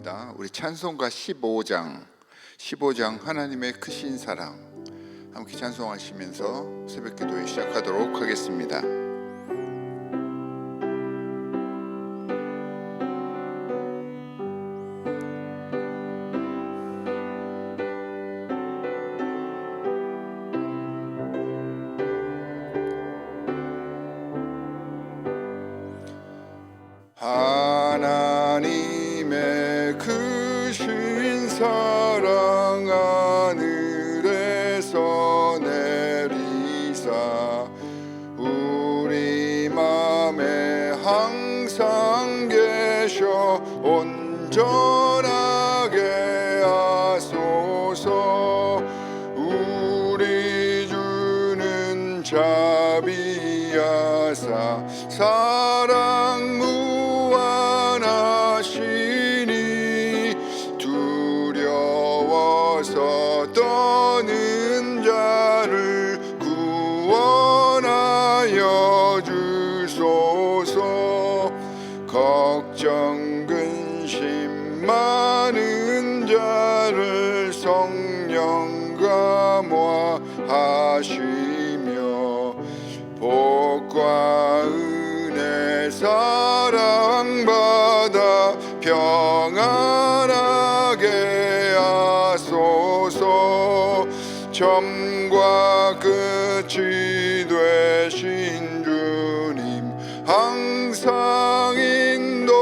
합니다. 우리 찬송가 15장 하나님의 크신 사랑 함께 찬송하시면서 새벽기도에 시작하도록 하겠습니다. 하나님의 크신 사랑 하늘에서 내리사 우리 맘에 항상 계셔 온전하게 하소서. 우리 주는 자비하사 사랑 무한하시니 두려워서 떠는 자를 구원하여 주소서. 걱정 근심 많은 자를 성령 감화하시며 복과 은혜 사랑받아 평안하게 하소서. 처음과 끝이 되신 주님 항상 인도하셔서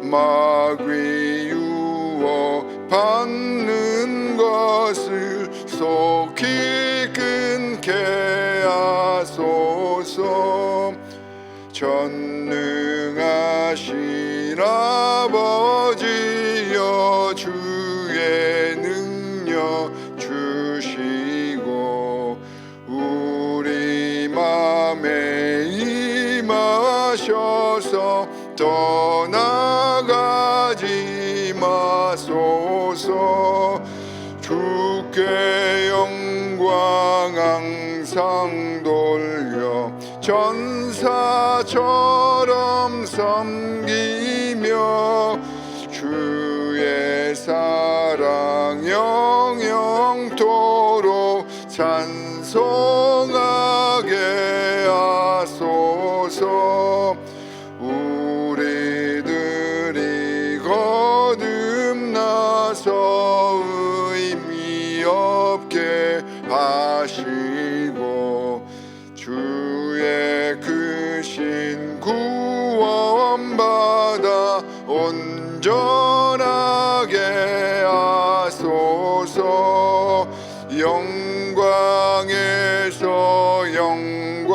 마귀 유혹 받는 것을 속히 끊게 하소서. 전능하신 아버지여 주의 능력 주시고 우리 맘에 임하셔서 떠나가지 마소서. 주께 영광 항상 돌려 전사처럼 섬기며 주의 사랑 영영토록 찬송하게 하소서. 우리들이 거듭나서 의미 없게 하시고 주의 크신 구원받아 온전하게 하소서. 영광에서 영광으로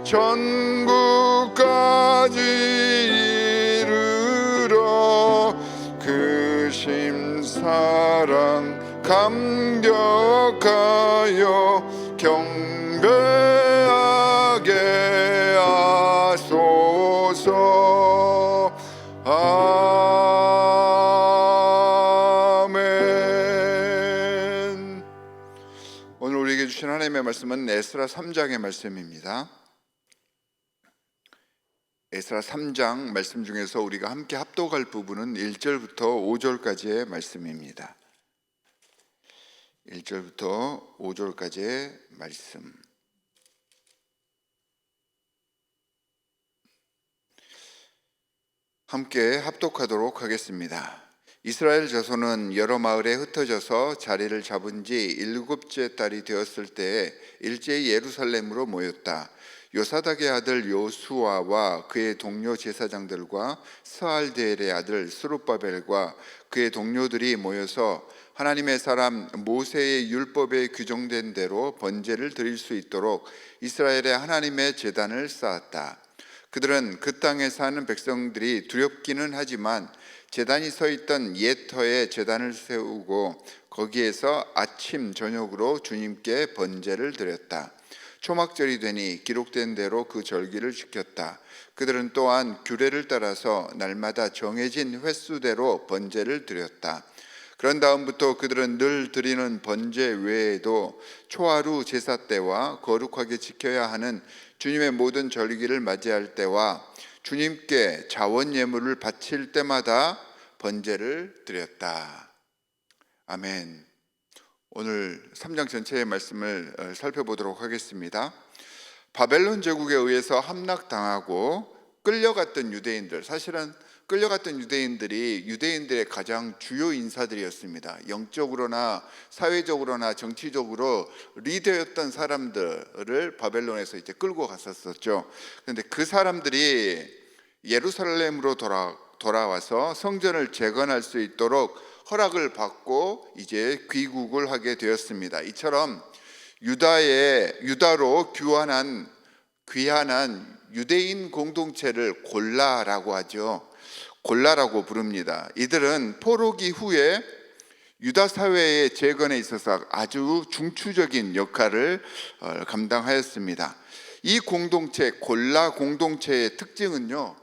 천국까지 이르러 크신 사랑 감격하여 경배하게 하소서. 아멘. 오늘 우리에게 주신 하나님의 말씀은 에스라 3장의 말씀입니다. 에스라 3장 말씀 중에서 우리가 함께 합독할 부분은 1절부터 5절까지의 말씀입니다. 1절부터 5절까지의 말씀. 함께 합독하도록 하겠습니다. 이스라엘 자손은 여러 마을에 흩어져서 자리를 잡은 지 7째 달이 되었을 때에 일제히 예루살렘으로 모였다. 요사닥의 아들 요수아와 그의 동료 제사장들과 스알디엘의 아들 스룹바벨과 그의 동료들이 모여서 하나님의 사람 모세의 율법에 규정된 대로 번제를 드릴 수 있도록 이스라엘의 하나님의 제단을 쌓았다. 그들은 그 땅에 사는 백성들이 두렵기는 하지만 제단이 서 있던 옛 터에 제단을 세우고 거기에서 아침 저녁으로 주님께 번제를 드렸다. 초막절이 되니 기록된 대로 그 절기를 지켰다. 그들은 또한 규례를 따라서 날마다 정해진 횟수대로 번제를 드렸다. 그런 다음부터 그들은 늘 드리는 번제 외에도 초하루 제사 때와 거룩하게 지켜야 하는 주님의 모든 절기를 맞이할 때와 주님께 자원 예물을 바칠 때마다 번제를 드렸다. 아멘. 오늘 3장 전체의 말씀을 살펴보도록 하겠습니다. 바벨론 제국에 의해서 함락당하고 끌려갔던 유대인들, 사실은 끌려갔던 유대인들이 유대인들의 가장 주요 인사들이었습니다. 영적으로나 사회적으로나 정치적으로 리더였던 사람들을 바벨론에서 이제 끌고 갔었죠. 그런데 그 사람들이 예루살렘으로 돌아와서 성전을 재건할 수 있도록 허락을 받고 이제 귀국을 하게 되었습니다. 이처럼 유다로 귀환한 유대인 공동체를 골라라고 하죠. 골라라고 부릅니다. 이들은 포로기 이후에 유다 사회의 재건에 있어서 아주 중추적인 역할을 감당하였습니다. 이 공동체, 골라 공동체의 특징은요,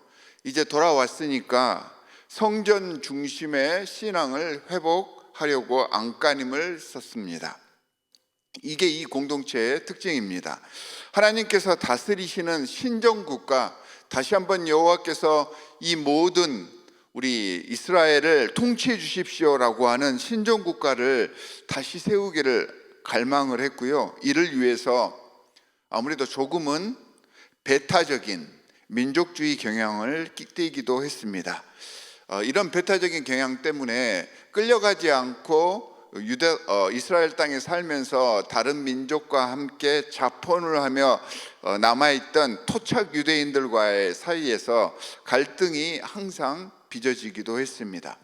이제 돌아왔으니까 성전 중심의 신앙을 회복하려고 안간힘을 썼습니다. 이게 이 공동체의 특징입니다. 하나님께서 다스리시는 신정국가, 다시 한번 여호와께서 이 모든 우리 이스라엘을 통치해 주십시오라고 하는 신정국가를 다시 세우기를 갈망을 했고요. 이를 위해서 아무래도 조금은 배타적인 민족주의 경향을 띠기도 했습니다. 이런 배타적인 경향 때문에 끌려가지 않고 이스라엘 땅에 살면서 다른 민족과 함께 자폰을 하며 남아있던 토착 유대인들과의 사이에서 갈등이 항상 빚어지기도 했습니다.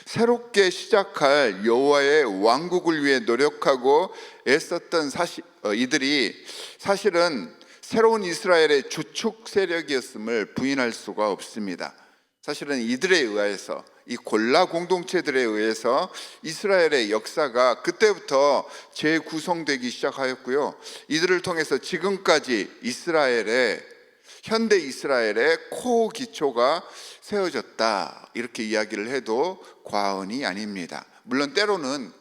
새롭게 시작할 여호와의 왕국을 위해 노력하고 애썼던 이들이 사실은 새로운 이스라엘의 주축 세력이었음을 부인할 수가 없습니다. 사실은 이들에 의해서, 이 골라 공동체들에 의해서 이스라엘의 역사가 그때부터 재구성되기 시작하였고요. 이들을 통해서 지금까지 현대 이스라엘의 코어 기초가 세워졌다, 이렇게 이야기를 해도 과언이 아닙니다. 물론 때로는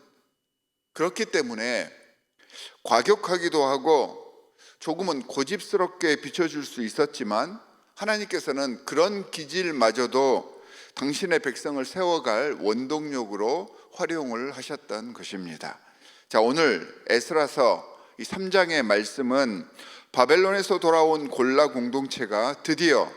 그렇기 때문에 과격하기도 하고 조금은 고집스럽게 비춰줄 수 있었지만, 하나님께서는 그런 기질마저도 당신의 백성을 세워갈 원동력으로 활용을 하셨던 것입니다. 자, 오늘 에스라서 이 3장의 말씀은 바벨론에서 돌아온 골라 공동체가 드디어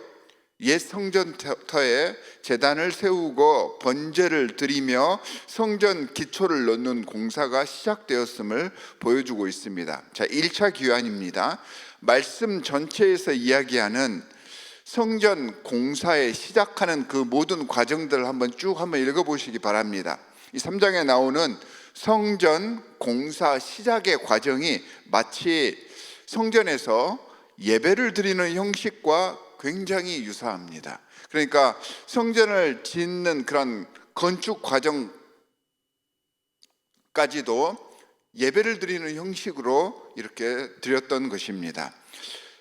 옛 성전터에 제단을 세우고 번제를 드리며 성전 기초를 넣는 공사가 시작되었음을 보여주고 있습니다. 자, 1차 기환입니다. 말씀 전체에서 이야기하는 성전 공사에 시작하는 그 모든 과정들을 한번 읽어보시기 바랍니다. 이 3장에 나오는 성전 공사 시작의 과정이 마치 성전에서 예배를 드리는 형식과 굉장히 유사합니다. 그러니까 성전을 짓는 그런 건축 과정까지도 예배를 드리는 형식으로 이렇게 드렸던 것입니다.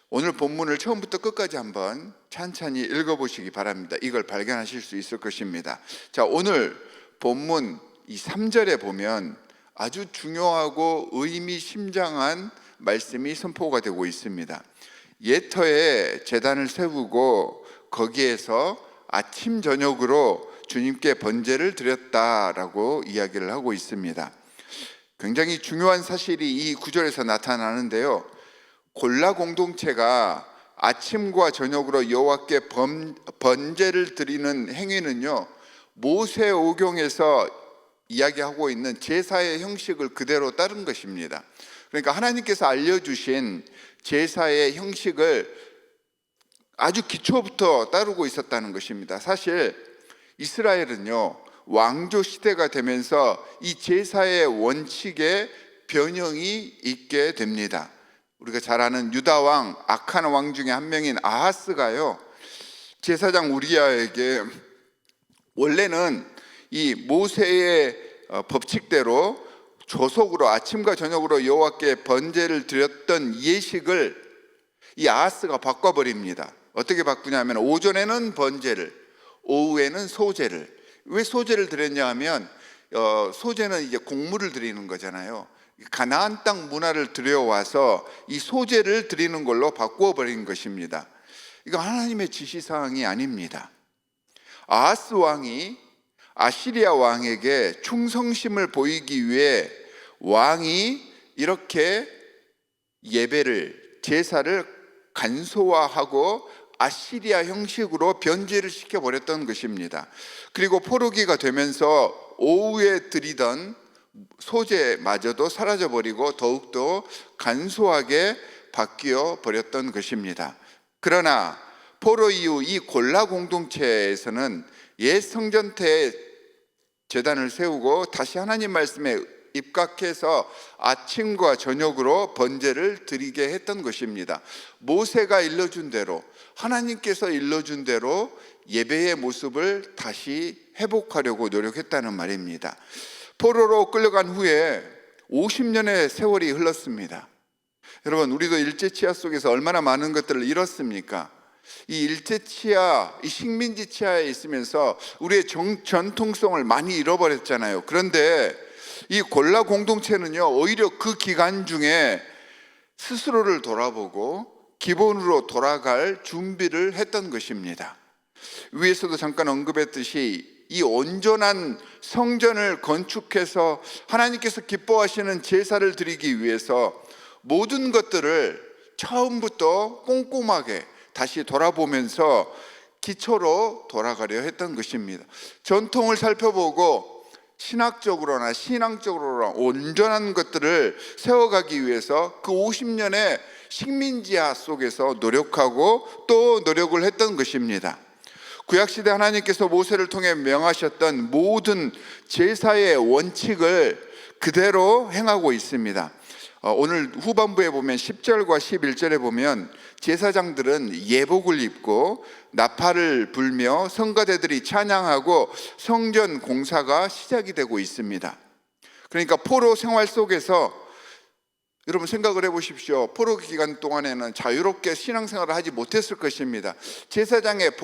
오늘 본문을 처음부터 끝까지 한번 찬찬히 읽어보시기 바랍니다. 이걸 발견하실 수 있을 것입니다. 자, 오늘 본문 이 3절에 보면 아주 중요하고 의미심장한 말씀이 선포가 되고 있습니다. 옛터에 제단을 세우고 거기에서 아침 저녁으로 주님께 번제를 드렸다라고 이야기를 하고 있습니다. 굉장히 중요한 사실이 이 구절에서 나타나는데요. 골라 공동체가 아침과 저녁으로 여호와께 번제를 드리는 행위는요, 모세오경에서 이야기하고 있는 제사의 형식을 그대로 따른 것입니다. 그러니까 하나님께서 알려주신 제사의 형식을 아주 기초부터 따르고 있었다는 것입니다. 사실 이스라엘은요, 왕조 시대가 되면서 이 제사의 원칙에 변형이 있게 됩니다. 우리가 잘 아는 유다 왕, 악한 왕 중에 한 명인 아하스가요, 제사장 우리야에게 원래는 이 모세의 법칙대로 조속으로 아침과 저녁으로 여호와께 번제를 드렸던 예식을 이 아하스가 바꿔버립니다. 어떻게 바꾸냐면 오전에는 번제를, 오후에는 소제를. 왜 소제를 드렸냐 하면 소제는 이제 곡물을 드리는 거잖아요. 가나안 땅 문화를 들여와서 이 소제를 드리는 걸로 바꾸어 버린 것입니다. 이거 하나님의 지시사항이 아닙니다. 아하스 왕이 아시리아 왕에게 충성심을 보이기 위해 왕이 이렇게 예배를, 제사를 간소화하고 아시리아 형식으로 변질을 시켜버렸던 것입니다. 그리고 포로기가 되면서 오후에 드리던 소제마저도 사라져버리고 더욱더 간소하게 바뀌어 버렸던 것입니다. 그러나 포로 이후 이 골라 공동체에서는 옛 성전태에 제단을 세우고 다시 하나님 말씀에 입각해서 아침과 저녁으로 번제를 드리게 했던 것입니다. 모세가 일러준 대로, 하나님께서 일러준 대로 예배의 모습을 다시 회복하려고 노력했다는 말입니다. 포로로 끌려간 후에 50년의 세월이 흘렀습니다. 여러분, 우리도 일제치하 속에서 얼마나 많은 것들을 잃었습니까? 이 일제치하, 이 식민지 치하에 있으면서 우리의 전통성을 많이 잃어버렸잖아요. 그런데 이 골라 공동체는요, 오히려 그 기간 중에 스스로를 돌아보고 기본으로 돌아갈 준비를 했던 것입니다. 위에서도 잠깐 언급했듯이 이 온전한 성전을 건축해서 하나님께서 기뻐하시는 제사를 드리기 위해서 모든 것들을 처음부터 꼼꼼하게 다시 돌아보면서 기초로 돌아가려 했던 것입니다. 전통을 살펴보고 신학적으로나 신앙적으로나 온전한 것들을 세워가기 위해서 그 50년의 식민지하 속에서 노력하고 또 노력을 했던 것입니다. 구약시대 하나님께서 모세를 통해 명하셨던 모든 제사의 원칙을 그대로 행하고 있습니다. 오늘 후반부에 보면 10절과 11절에 보면 제사장들은 예복을 입고 나팔을 불며 성가대들이 찬양하고 성전 공사가 시작이 되고 있습니다. 그러니까 포로 생활 속에서 여러분 생각을 해보십시오. 포로 기간 동안에는 자유롭게 신앙생활을 하지 못했을 것입니다. 제사장의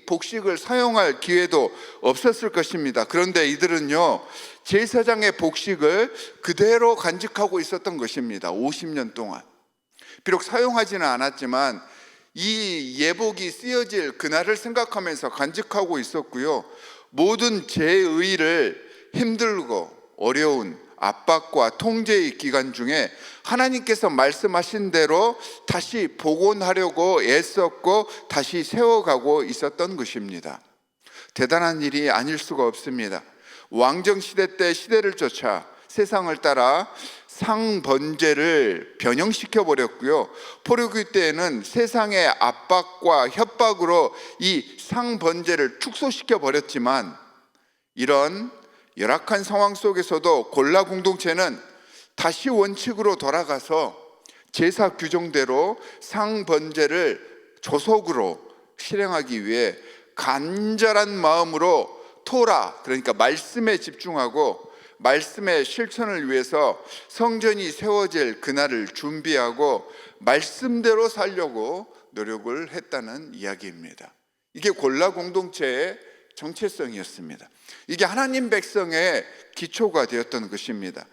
복식을 사용할 기회도 없었을 것입니다. 그런데 이들은요, 제사장의 복식을 그대로 간직하고 있었던 것입니다. 50년 동안. 비록 사용하지는 않았지만 이 예복이 쓰여질 그날을 생각하면서 간직하고 있었고요, 모든 제의를 힘들고 어려운 압박과 통제의 기간 중에 하나님께서 말씀하신 대로 다시 복원하려고 애썼고 다시 세워가고 있었던 것입니다. 대단한 일이 아닐 수가 없습니다. 왕정시대 때 시대를 쫓아 세상을 따라 상번제를 변형시켜 버렸고요, 포로기 때에는 세상의 압박과 협박으로 이 상번제를 축소시켜 버렸지만, 이런 열악한 상황 속에서도 골라 공동체는 다시 원칙으로 돌아가서 제사 규정대로 상번제를 조속으로 실행하기 위해 간절한 마음으로 토라, 그러니까 말씀에 집중하고 말씀의 실천을 위해서 성전이 세워질 그날을 준비하고 말씀대로 살려고 노력을 했다는 이야기입니다. 이게 골라 공동체의 정체성이었습니다. 이게 하나님 백성의 기초가 되었던 것입니다.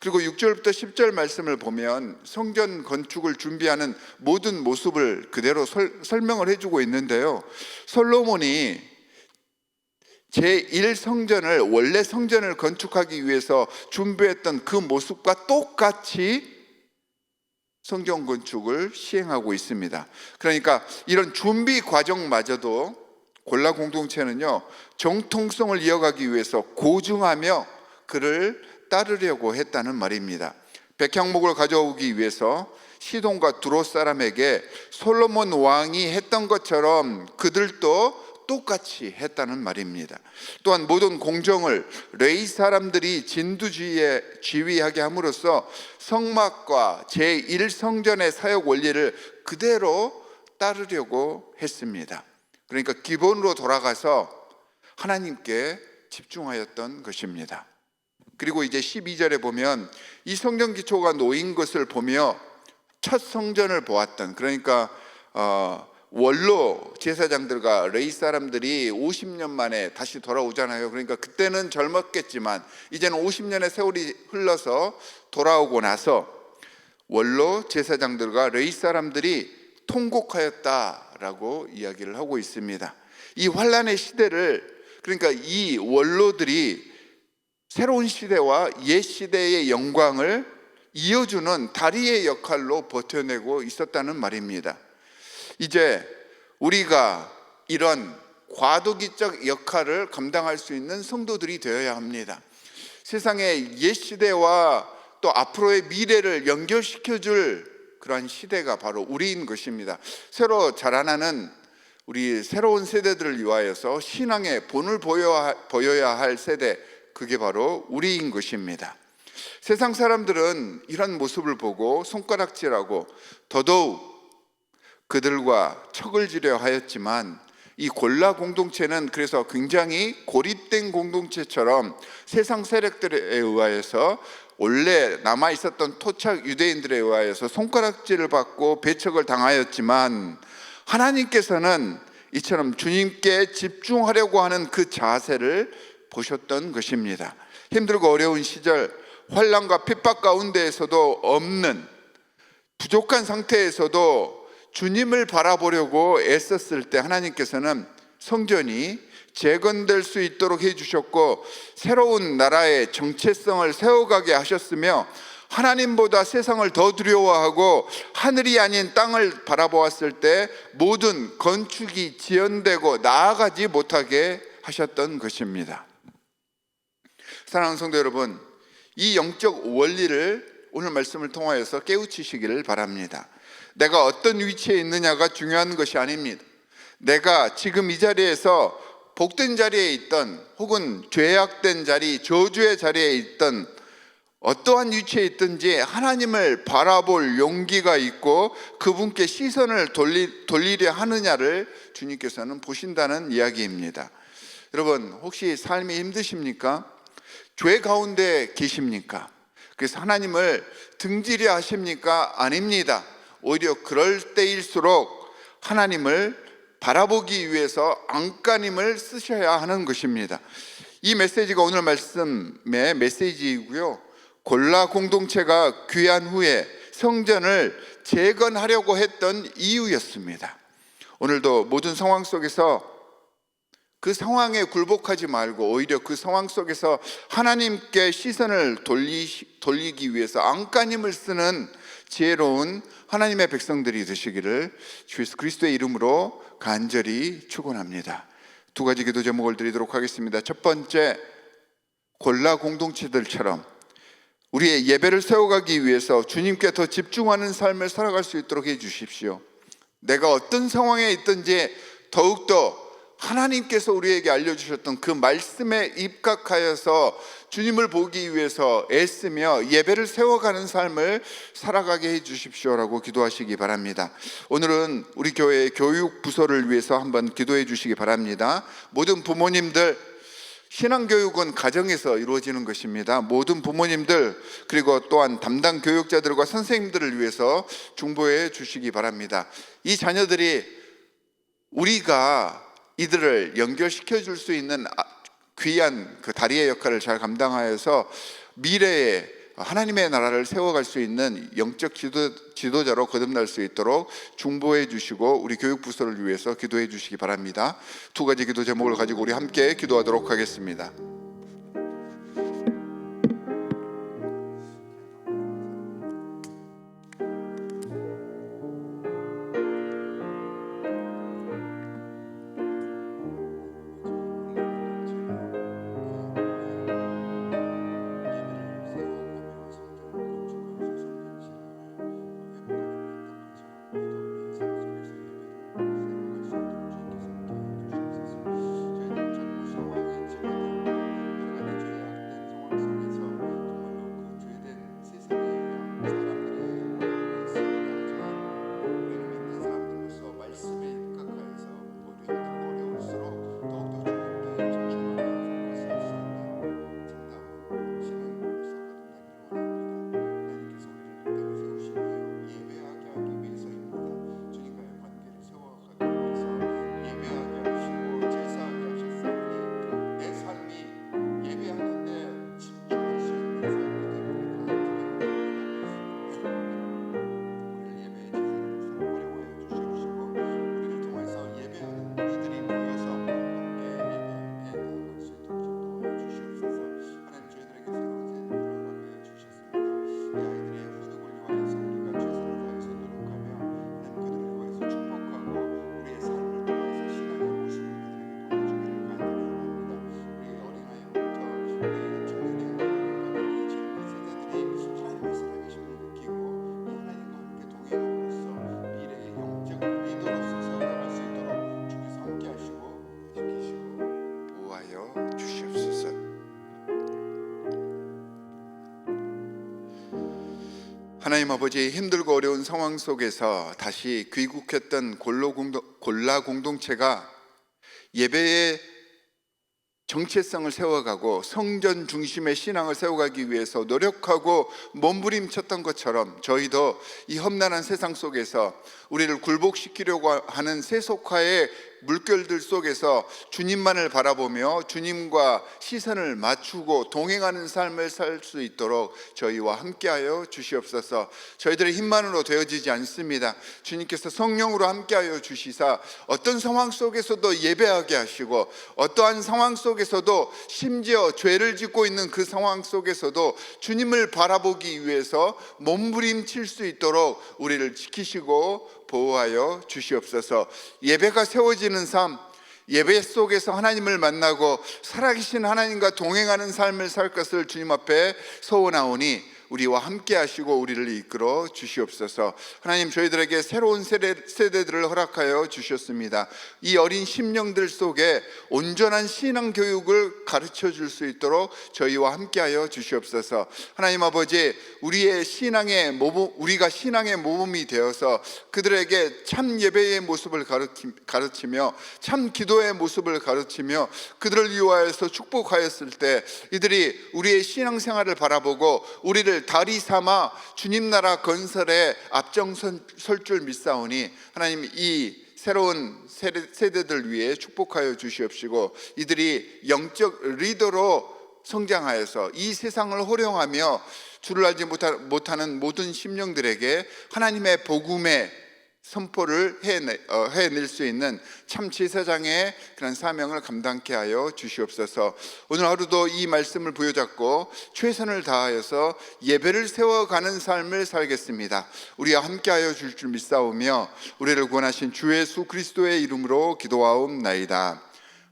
그리고 6절부터 10절 말씀을 보면 성전 건축을 준비하는 모든 모습을 그대로 설명을 해주고 있는데요, 솔로몬이 제1성전을, 원래 성전을 건축하기 위해서 준비했던 그 모습과 똑같이 성전 건축을 시행하고 있습니다. 그러니까 이런 준비 과정마저도 골라 공동체는요, 정통성을 이어가기 위해서 고증하며 그를 따르려고 했다는 말입니다. 백향목을 가져오기 위해서 시돈과 두롯 사람에게 솔로몬 왕이 했던 것처럼 그들도 똑같이 했다는 말입니다. 또한 모든 공정을 레위 사람들이 진두지휘에 지휘하게 함으로써 성막과 제1성전의 사역 원리를 그대로 따르려고 했습니다. 그러니까 기본으로 돌아가서 하나님께 집중하였던 것입니다. 그리고 이제 12절에 보면 이 성전 기초가 놓인 것을 보며 첫 성전을 보았던, 그러니까 원로 제사장들과 레위 사람들이 50년 만에 다시 돌아오잖아요. 그러니까 그때는 젊었겠지만 이제는 50년의 세월이 흘러서 돌아오고 나서 원로 제사장들과 레위 사람들이 통곡하였다 시대다라고 이야기를 하고 있습니다. 이 환란의 시대를, 그러니까 이 원로들이 새로운 시대와 옛 시대의 영광을 이어주는 다리의 역할로 버텨내고 있었다는 말입니다. 이제 우리가 이런 과도기적 역할을 감당할 수 있는 성도들이 되어야 합니다. 세상의 옛 시대와 또 앞으로의 미래를 연결시켜줄 그러한 시대가 바로 우리인 것입니다. 새로 자라나는 우리 새로운 세대들을 위하여서 신앙의 본을 보여야 할 세대, 그게 바로 우리인 것입니다. 세상 사람들은 이런 모습을 보고 손가락질하고 더더욱 그들과 척을 지려 하였지만, 이 골라 공동체는 그래서 굉장히 고립된 공동체처럼 세상 세력들에 의하여서 원래 남아있었던 토착 유대인들에 의하여서 손가락질을 받고 배척을 당하였지만, 하나님께서는 이처럼 주님께 집중하려고 하는 그 자세를 보셨던 것입니다. 힘들고 어려운 시절, 환난과 핍박 가운데에서도 없는 부족한 상태에서도 주님을 바라보려고 애썼을 때 하나님께서는 성전이 재건될 수 있도록 해주셨고, 새로운 나라의 정체성을 세워가게 하셨으며, 하나님보다 세상을 더 두려워하고 하늘이 아닌 땅을 바라보았을 때 모든 건축이 지연되고 나아가지 못하게 하셨던 것입니다. 사랑하는 성도 여러분, 이 영적 원리를 오늘 말씀을 통하여서 깨우치시기를 바랍니다. 내가 어떤 위치에 있느냐가 중요한 것이 아닙니다. 내가 지금 이 자리에서 복된 자리에 있던, 혹은 죄악된 자리, 저주의 자리에 있던, 어떠한 위치에 있든지 하나님을 바라볼 용기가 있고 그분께 시선을 돌리려 하느냐를 주님께서는 보신다는 이야기입니다. 여러분, 혹시 삶이 힘드십니까? 죄 가운데 계십니까? 그래서 하나님을 등지려 하십니까? 아닙니다. 오히려 그럴 때일수록 하나님을 바라보기 위해서 안간힘을 쓰셔야 하는 것입니다. 이 메시지가 오늘 말씀의 메시지이고요, 골라 공동체가 귀한 후에 성전을 재건하려고 했던 이유였습니다. 오늘도 모든 상황 속에서 그 상황에 굴복하지 말고 오히려 그 상황 속에서 하나님께 시선을 돌리기 위해서 안간힘을 쓰는 지혜로운 하나님의 백성들이 되시기를 주 예수 그리스도의 이름으로 간절히 축원합니다. 두 가지 기도 제목을 드리도록 하겠습니다. 첫 번째, 골라 공동체들처럼 우리의 예배를 세워가기 위해서 주님께 더 집중하는 삶을 살아갈 수 있도록 해주십시오. 내가 어떤 상황에 있든지 더욱더 하나님께서 우리에게 알려주셨던 그 말씀에 입각하여서 주님을 보기 위해서 애쓰며 예배를 세워가는 삶을 살아가게 해주십시오라고 기도하시기 바랍니다. 오늘은 우리 교회의 교육 부서를 위해서 한번 기도해 주시기 바랍니다. 모든 부모님들, 신앙교육은 가정에서 이루어지는 것입니다. 모든 부모님들, 그리고 또한 담당 교육자들과 선생님들을 위해서 중보해 주시기 바랍니다. 이 자녀들이 우리가 이들을 연결시켜 줄 수 있는 귀한 그 다리의 역할을 잘 감당하여서 미래에 하나님의 나라를 세워갈 수 있는 영적 지도자로 거듭날 수 있도록 중보해 주시고 우리 교육부서를 위해서 기도해 주시기 바랍니다. 두 가지 기도 제목을 가지고 우리 함께 기도하도록 하겠습니다. 하나님 아버지, 힘들고 어려운 상황 속에서 다시 귀국했던 골라 공동체가 예배의 정체성을 세워가고 성전 중심의 신앙을 세워가기 위해서 노력하고 몸부림쳤던 것처럼, 저희도 이 험난한 세상 속에서 우리를 굴복시키려고 하는 세속화의 물결들 속에서 주님만을 바라보며 주님과 시선을 맞추고 동행하는 삶을 살 수 있도록 저희와 함께하여 주시옵소서. 저희들의 힘만으로 되어지지 않습니다. 주님께서 성령으로 함께하여 주시사 어떤 상황 속에서도 예배하게 하시고, 어떠한 상황 속에서도, 심지어 죄를 짓고 있는 그 상황 속에서도 주님을 바라보기 위해서 몸부림칠 수 있도록 우리를 지키시고 보호하여 주시옵소서. 예배가 세워지는 삶, 예배 속에서 하나님을 만나고 살아계신 하나님과 동행하는 삶을 살 것을 주님 앞에 소원하오니 우리와 함께 하시고 우리를 이끌어 주시옵소서. 하나님, 저희들에게 새로운 세대들을 허락하여 주셨습니다. 이 어린 심령들 속에 온전한 신앙 교육을 가르쳐 줄 수 있도록 저희와 함께 하여 주시옵소서. 하나님 아버지, 우리가 신앙의 모범이 되어서 그들에게 참 예배의 모습을 가르치며 참 기도의 모습을 가르치며 그들을 위하여서 축복하였을 때 이들이 우리의 신앙생활을 바라보고 우리를 다리 삼아 주님 나라 건설에 앞장설 줄 믿사오니, 하나님, 이 새로운 세대들 위해 축복하여 주시옵시고 이들이 영적 리더로 성장하여서 이 세상을 호령하며 주를 알지 못하는 모든 심령들에게 하나님의 복음의 선포를 해낼 수 있는 참 제사장의 그런 사명을 감당케 하여 주시옵소서. 오늘 하루도 이 말씀을 부여잡고 최선을 다하여서 예배를 세워가는 삶을 살겠습니다. 우리와 함께하여 줄 줄 믿사오며 우리를 구원하신 주 예수 그리스도의 이름으로 기도하옵나이다.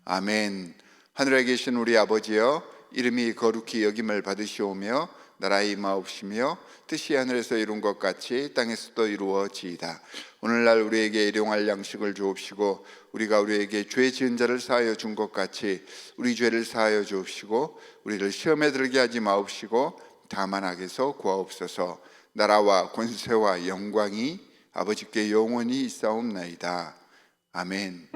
아멘. 하늘에 계신 우리 아버지여, 이름이 거룩히 여김을 받으시오며 나라의 임하옵시며 뜻이 하늘에서 이룬 것 같이 땅에서도 이루어지이다. 오늘날 우리에게 일용할 양식을 주옵시고 우리가 우리에게 죄 지은 자를 사하여 준 것 같이 우리 죄를 사하여 주옵시고 우리를 시험에 들게 하지 마옵시고 다만 악에서 구하옵소서. 나라와 권세와 영광이 아버지께 영원히 있사옵나이다. 아멘.